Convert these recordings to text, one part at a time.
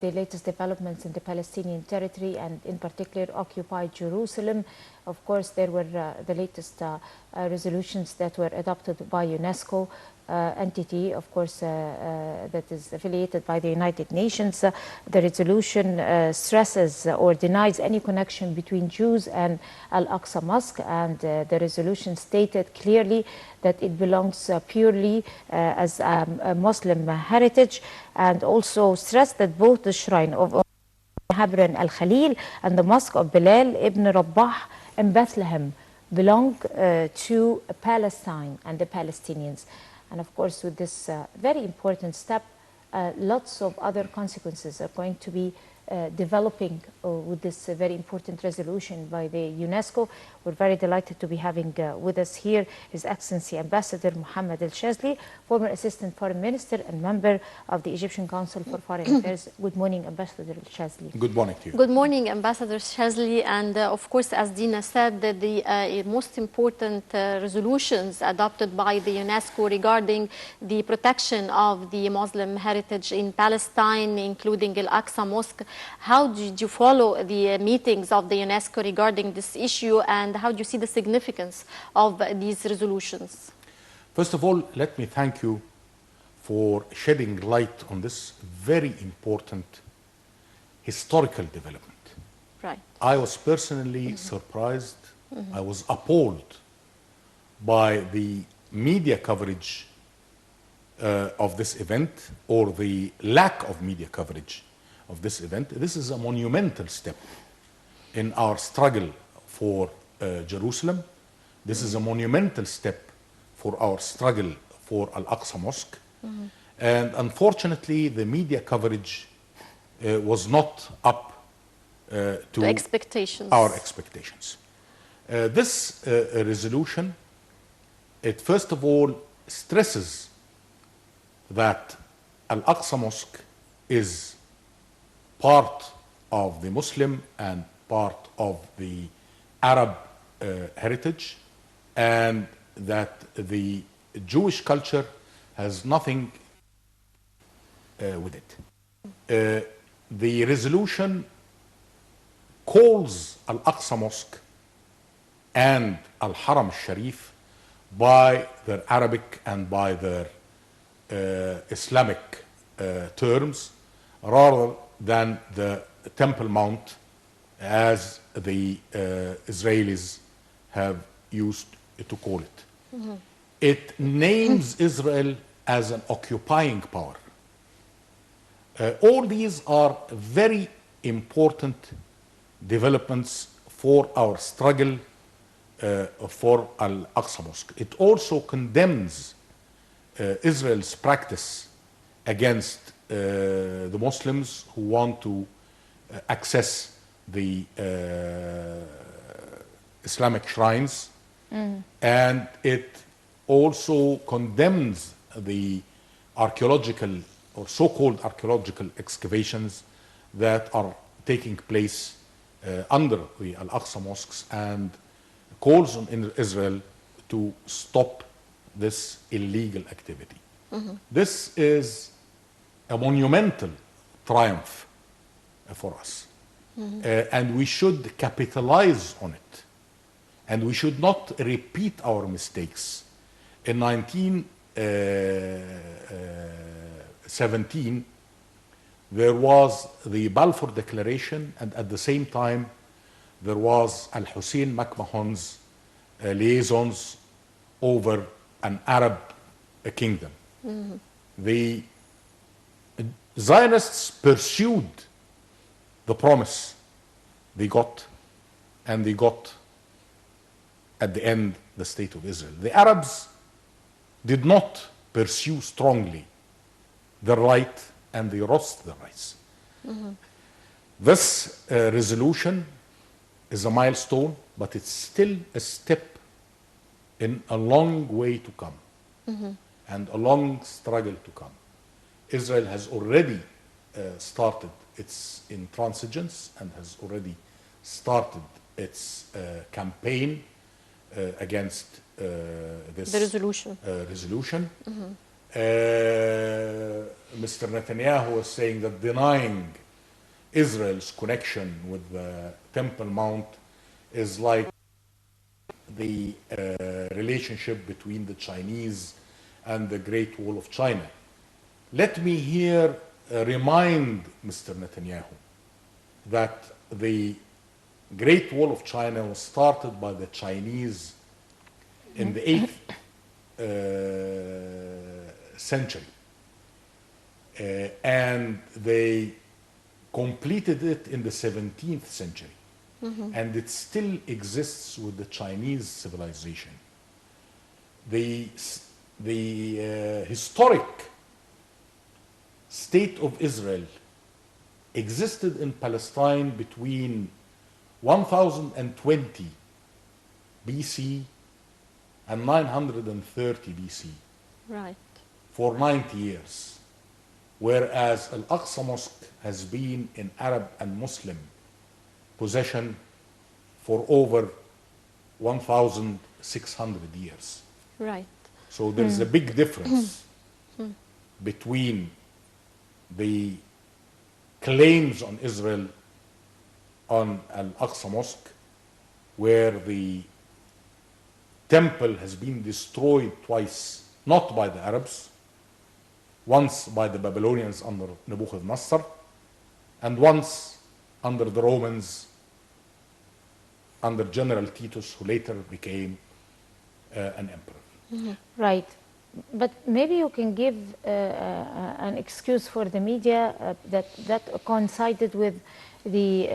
the latest developments in the Palestinian territory and in particular occupied Jerusalem. Of course, there were the latest resolutions that were adopted by UNESCO entity, of course, that is affiliated by the United Nations. The resolution stresses or denies any connection between Jews and Al-Aqsa Mosque, and the resolution stated clearly that it belongs purely as a Muslim heritage, and also stressed that both the shrine of Habran al-Khalil and the mosque of Bilal ibn Rabah in Bethlehem belong to Palestine and the Palestinians. And of course, with this very important step, lots of other consequences are going to be developing with this very important resolution by the UNESCO. We're very delighted to be having with us here His Excellency Ambassador Mohamed Shazly, former Assistant Foreign Minister and member of the Egyptian Council for Foreign Affairs. Good morning, Ambassador Shazly. Good morning to you. Good morning, Ambassador Shazly. And of course, as Dina said, the most important resolutions adopted by the UNESCO regarding the protection of the Muslim heritage in Palestine, including Al-Aqsa Mosque. How did you follow the meetings of the UNESCO regarding this issue, and how do you see the significance of these resolutions? First of all, let me thank you for shedding light on this very important historical development. Right. I was personally surprised. I was appalled by the media coverage of this event, or the lack of media coverage of this event. This is a monumental step in our struggle for Jerusalem. This is a monumental step for our struggle for Al-Aqsa Mosque. And unfortunately, the media coverage was not up to our expectations. This resolution, it first of all stresses that Al-Aqsa Mosque is part of the Muslim and part of the Arab heritage, and that the Jewish culture has nothing with it. The resolution calls Al-Aqsa Mosque and Al-Haram al-Sharif by their Arabic and by their Islamic terms, rather than the Temple Mount as the Israelis have used to call it. It names Israel as an occupying power. All these are very important developments for our struggle for Al-Aqsa Mosque. It also condemns Israel's practice against the Muslims who want to access the Islamic shrines, and it also condemns the archaeological or so-called archaeological excavations that are taking place under the Al-Aqsa mosques, and calls on Israel to stop this illegal activity. This is a monumental triumph for us, and we should capitalize on it, and we should not repeat our mistakes. In 1917 there was the Balfour Declaration, and at the same time there was Al-Hussein McMahon's liaisons over an Arab kingdom. The Zionists pursued the promise they got, and they got at the end the state of Israel. The Arabs did not pursue strongly the right, and they lost the rights. This resolution is a milestone, but it's still a step in a long way to come, and a long struggle to come. Israel has already started its intransigence and has already started its campaign against this resolution. Mr. Netanyahu was saying that denying Israel's connection with the Temple Mount is like the relationship between the Chinese and the Great Wall of China. Let me here remind Mr. Netanyahu that the Great Wall of China was started by the Chinese in the 8th century. And they completed it in the 17th century. And it still exists with the Chinese civilization. The historic state of Israel existed in Palestine between 1020 BC and 930 BC. Right. For 90 years. Whereas Al-Aqsa Mosque has been in Arab and Muslim possession for over 1,600 years. Right. So there is a big difference between the claims on Israel on Al-Aqsa Mosque, where the temple has been destroyed twice, not by the Arabs, once by the Babylonians under Nebuchadnezzar, and once under the Romans under General Titus, who later became an emperor. Right. But maybe you can give an excuse for the media that coincided with the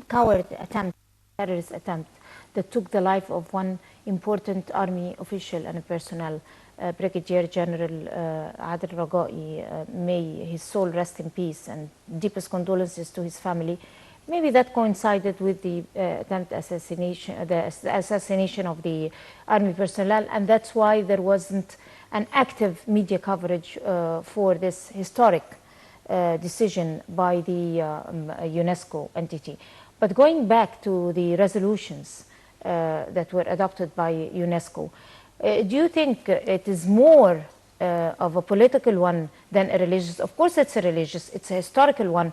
coward attempt, terrorist attempt, that took the life of one important army official and personnel, Brigadier General Adel Ragai. May his soul rest in peace, and deepest condolences to his family. Maybe that coincided with the attempt assassination, the assassination of the army personnel, and that's why there wasn't an active media coverage for this historic decision by the UNESCO entity. But going back to the resolutions that were adopted by UNESCO, do you think it is more of a political one than a religious? Of course it's a religious, it's a historical one,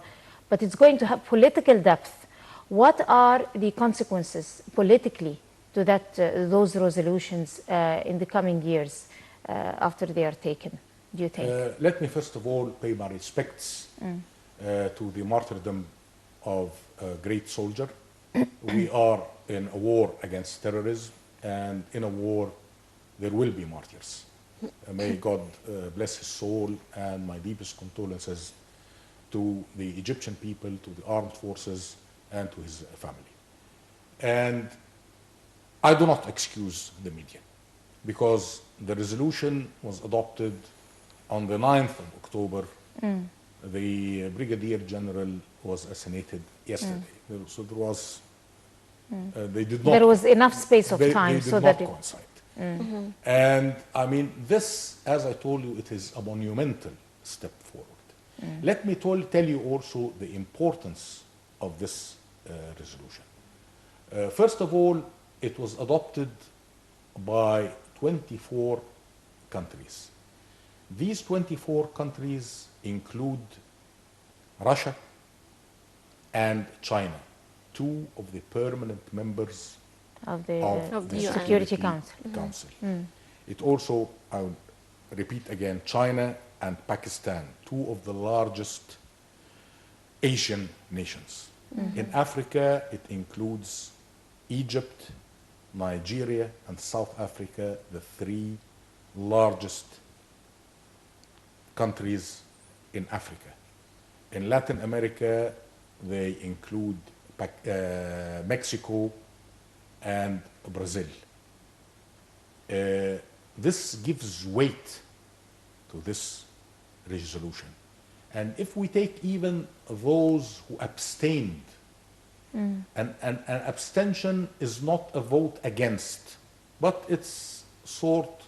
but it's going to have political depth. What are the consequences politically to that, those resolutions in the coming years after they are taken, do you think? Let me first of all pay my respects to the martyrdom of a great soldier. We are in a war against terrorism, and in a war there will be martyrs. May God bless his soul, and my deepest condolences to the Egyptian people, to the armed forces, and to his family. And I do not excuse the media, because the resolution was adopted on the 9th of October. The Brigadier General was assassinated yesterday. So there was, they did not. There was enough space of time they did so not that coincide. And I mean, this, as I told you, it is a monumental step forward. Let me tell you also the importance of this resolution. First of all, it was adopted by 24 countries. These 24 countries include Russia and China, two of the permanent members of the UN. Security Council. It also, I will repeat again, China and Pakistan, two of the largest Asian nations. In Africa, it includes Egypt, Nigeria, and South Africa, the three largest countries in Africa. In Latin America, they include Mexico and Brazil. This gives weight to this resolution. And if we take even those who abstained, and abstention is not a vote against, but it's sort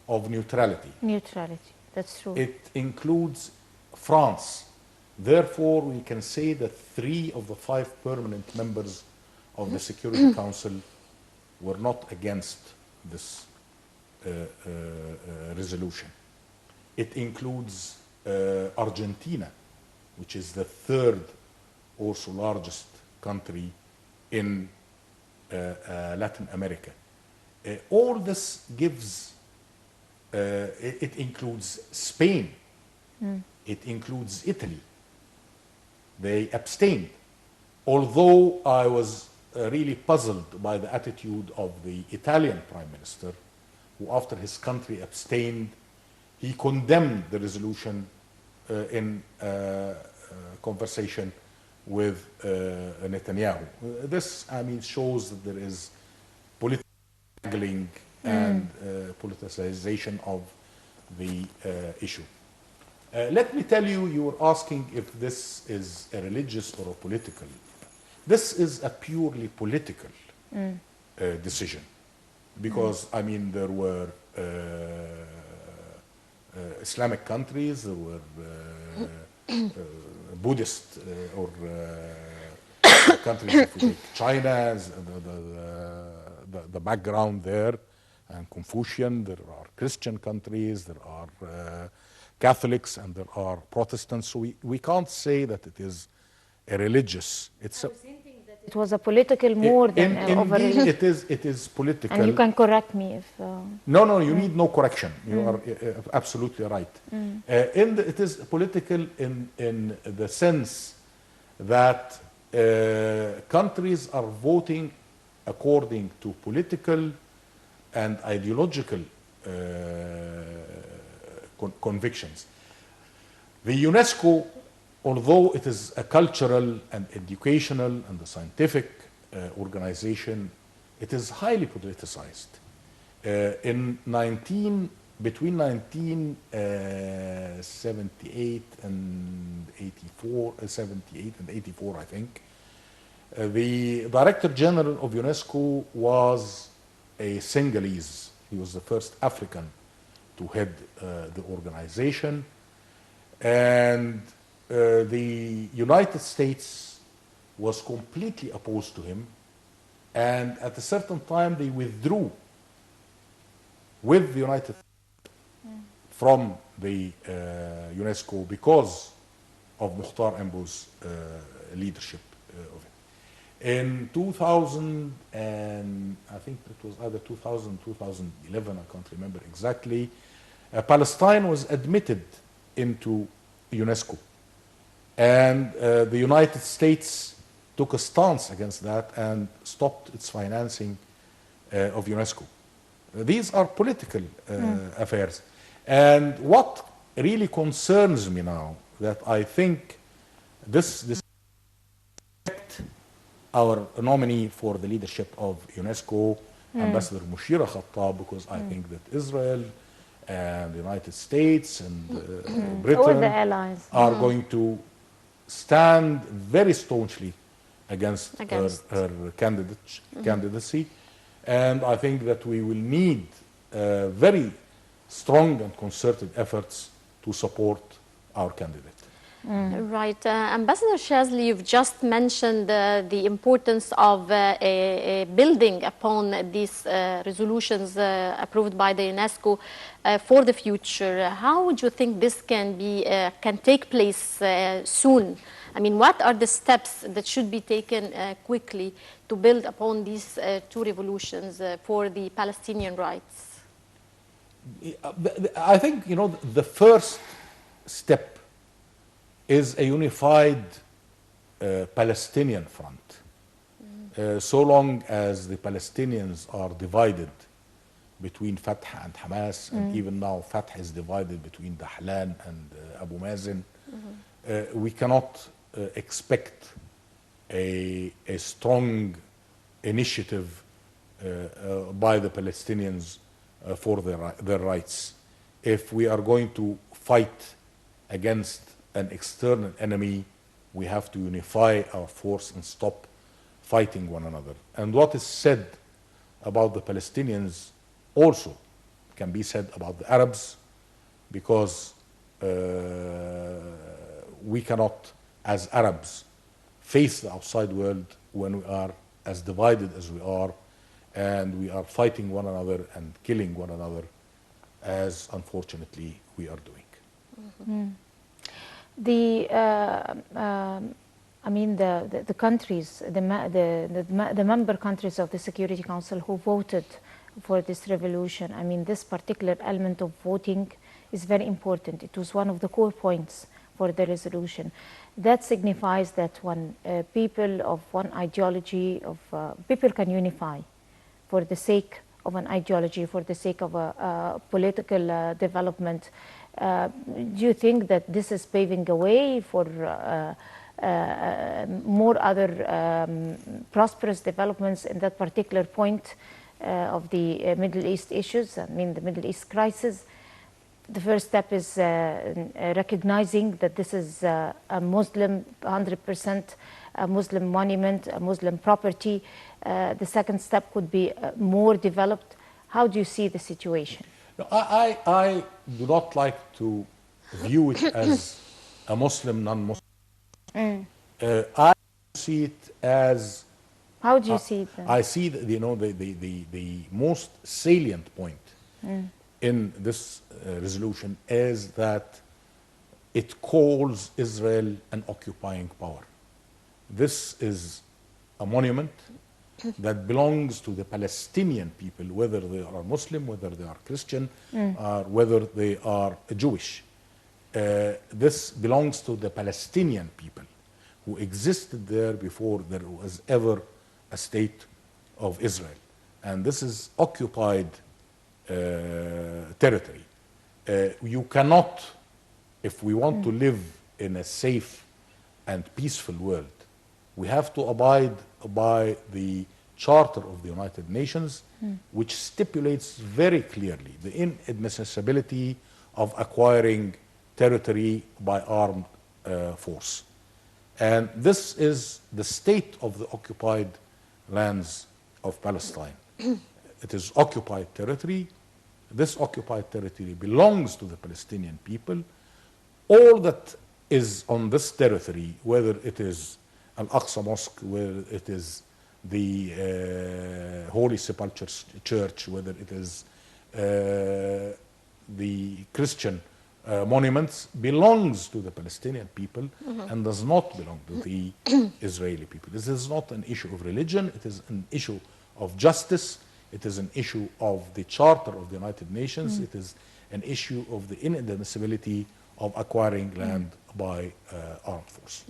of neutrality. Neutrality, that's true. It includes France. Therefore, we can say that 3 of the 5 permanent members of the Security Council were not against this resolution. It includes Argentina, which is the third also largest country in Latin America. All this gives, it includes Spain, it includes Italy. They abstained. Although I was really puzzled by the attitude of the Italian Prime Minister, who after his country abstained, he condemned the resolution in conversation with Netanyahu. This, I mean, shows that there is political haggling and politicization of the issue. Let me tell you, you were asking if this is a religious or a political. This is a purely political decision, because, I mean, there were Islamic countries, there were Buddhist or countries, if we take China, the background there, and Confucian, there are Christian countries, there are Catholics, and there are Protestants. So we can't say that it is a religious. It's it was a political more than over religious. It is political. And you can correct me if... No, you need no correction. You are absolutely right. It is political in the sense that countries are voting according to political and ideological convictions. The UNESCO, although it is a cultural and educational and a scientific organization, it is highly politicized. Between 1978 and 84, 78 and 84, I think, the Director General of UNESCO was a Senegalese. He was the first African to head the organization. And the United States was completely opposed to him, and at a certain time they withdrew with the United States from the UNESCO because of Mukhtar Embo's leadership of it. In 2000, and I think it was either 2000, 2011, I can't remember exactly, Palestine was admitted into UNESCO. And the United States took a stance against that and stopped its financing of UNESCO. These are political affairs. And what really concerns me now, that I think this our nominee for the leadership of UNESCO, Ambassador Mushira Khattab, because I think that Israel and the United States and Britain all the allies are going to stand very staunchly against her candidacy. And I think that we will need very strong and concerted efforts to support our candidate. Right. Ambassador Shazly, you've just mentioned the importance of building upon these resolutions approved by the UNESCO for the future. How would you think this can take place soon? I mean, what are the steps that should be taken quickly to build upon these two revolutions for the Palestinian rights? I think, you know, the first step is a unified Palestinian front. So long as the Palestinians are divided between Fatah and Hamas, and even now Fatah is divided between Dahlan and Abu Mazen, we cannot expect a strong initiative by the Palestinians for their rights. If we are going to fight against an external enemy, we have to unify our force and stop fighting one another. And what is said about the Palestinians also can be said about the Arabs, because we cannot, as Arabs, face the outside world when we are as divided as we are, and we are fighting one another and killing one another, as unfortunately we are doing. The I mean the countries, the member countries of the Security Council who voted for this resolution. I mean, this particular element of voting is very important. It was one of the core points for the resolution. That signifies that when people of one ideology, people can unify for the sake of an ideology, for the sake of a political development. Do you think that this is paving a way for more other prosperous developments in that particular point of the Middle East issues, I mean the Middle East crisis? The first step is recognizing that this is a Muslim, 100% a Muslim monument, a Muslim property. The second step could be more developed. How do you see the situation? No, I do not like to view it as a Muslim, non-Muslim. I see it as... How do you see it then? I see that, you know, the most salient point in this resolution is that it calls Israel an occupying power. This is a monument that belongs to the Palestinian people, whether they are Muslim, whether they are Christian, or whether they are Jewish. This belongs to the Palestinian people who existed there before there was ever a state of Israel. And this is occupied territory. You cannot, if we want to live in a safe and peaceful world, we have to abide by the Charter of the United Nations, which stipulates very clearly the inadmissibility of acquiring territory by armed force. And this is the state of the occupied lands of Palestine. It is occupied territory. This occupied territory belongs to the Palestinian people. All that is on this territory, whether it is Al-Aqsa Mosque, whether it is the Holy Sepulchre Church, whether it is the Christian monuments, belongs to the Palestinian people and does not belong to the Israeli people. This is not an issue of religion. It is an issue of justice. It is an issue of the Charter of the United Nations. It is an issue of the inadmissibility of acquiring land by armed force.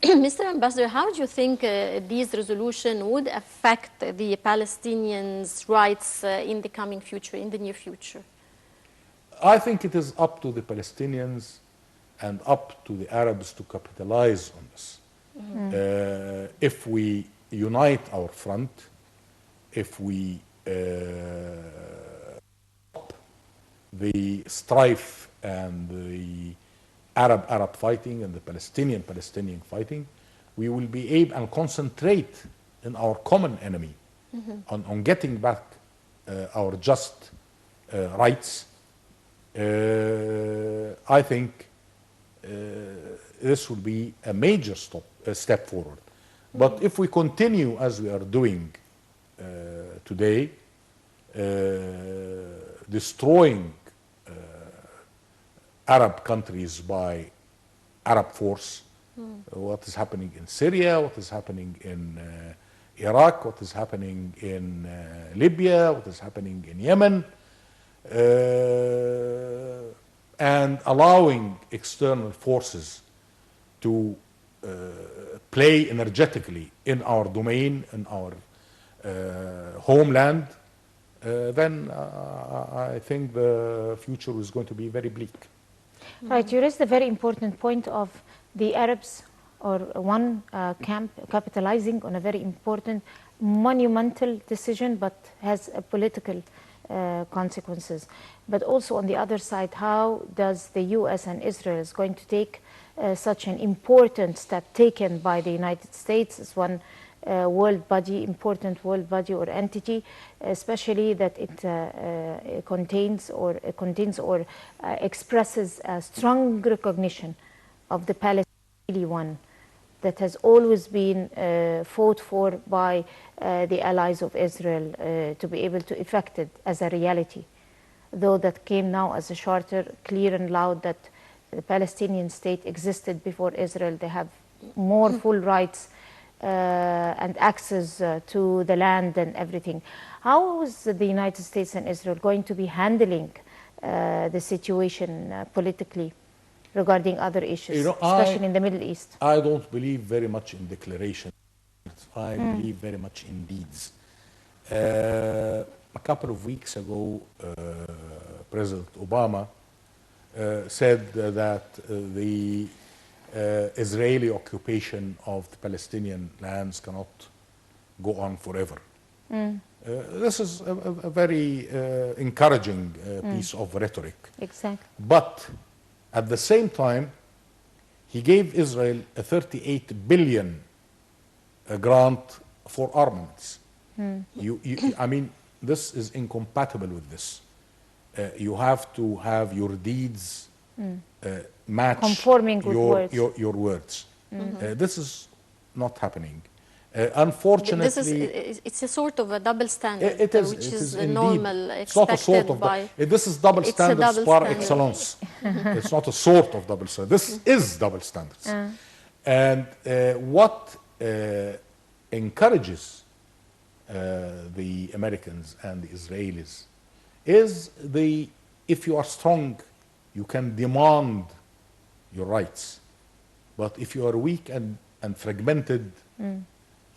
Mr. Ambassador, how do you think this resolution would affect the Palestinians' rights in the coming future, in the near future? I think it is up to the Palestinians and up to the Arabs to capitalize on this. If we unite our front, if we stop the strife and the Arab fighting and the Palestinian fighting, we will be able and concentrate in our common enemy on getting back our just rights. I think this will be a major step forward. But if we continue as we are doing today, destroying Arab countries by Arab force, what is happening in Syria, what is happening in Iraq, what is happening in Libya, what is happening in Yemen, and allowing external forces to play energetically in our domain, in our homeland, then I think the future is going to be very bleak. Right, you raised a very important point of the Arabs or one camp capitalizing on a very important, monumental decision, but has a political consequences. But also on the other side, how does the US and Israel is going to take such an important step taken by the United States as one world body, important world body or entity, especially that it contains or expresses a strong recognition of the Palestinian one that has always been fought for by the allies of Israel to be able to effect it as a reality. Though that came now as a charter, clear and loud, that the Palestinian state existed before Israel. They have more full rights and access to the land and everything. How is the United States and Israel going to be handling the situation politically regarding other issues, especially in the Middle East? I don't believe very much in declarations. I believe very much in deeds. A couple of weeks ago, President Obama said that the Israeli occupation of the Palestinian lands cannot go on forever. This is a very encouraging piece of rhetoric. Exactly. But at the same time, he gave Israel a 38 billion grant for armaments. I mean, this is incompatible with this. You have to have your deeds match conforming with your words. This is not happening. Unfortunately, it's a sort of a double standard, it is, which it is indeed. normal, It's not a sort of by. this is double standards par standard. excellence. It's not a sort of double standard. This is double standards. And what encourages the Americans and the Israelis is if you are strong, you can demand your rights. But if you are weak and fragmented,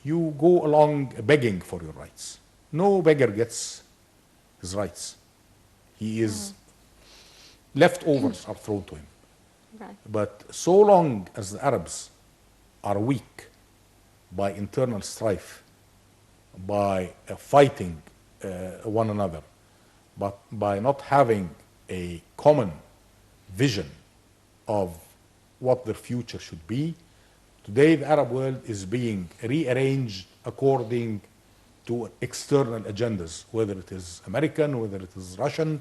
you go along begging for your rights. No beggar gets his rights. He is leftovers are thrown to him. Right. But so long as the Arabs are weak by internal strife, by fighting one another, but by not having a common vision of what their future should be, today the Arab world is being rearranged according to external agendas, whether it is American, whether it is Russian,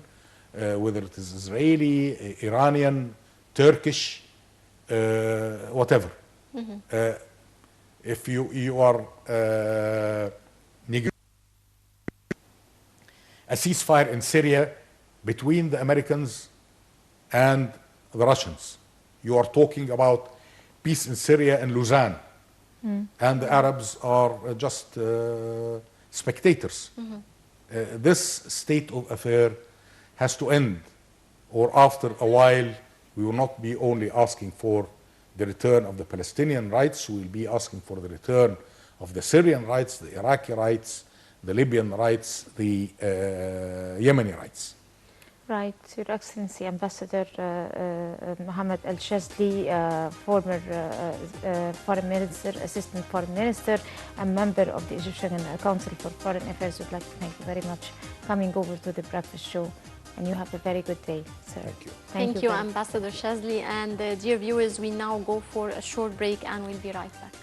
whether it is Israeli, Iranian, Turkish, whatever. If you are a ceasefire in Syria between the Americans and the Russians, you are talking about peace in Syria and Lausanne, and the Arabs are just spectators. This state of affair has to end, or after a while we will not be only asking for the return of the Palestinian rights, we will be asking for the return of the Syrian rights, the Iraqi rights, the Libyan rights, the Yemeni rights. Right, Your Excellency, Ambassador Mohamed Shazly, former Foreign Minister, Assistant Foreign Minister, and member of the Egyptian Council for Foreign Affairs, would like to thank you very much coming over to the breakfast show. And you have a very good day, sir. Thank you. Thank you, Ambassador Shazly. And dear viewers, we now go for a short break and we'll be right back.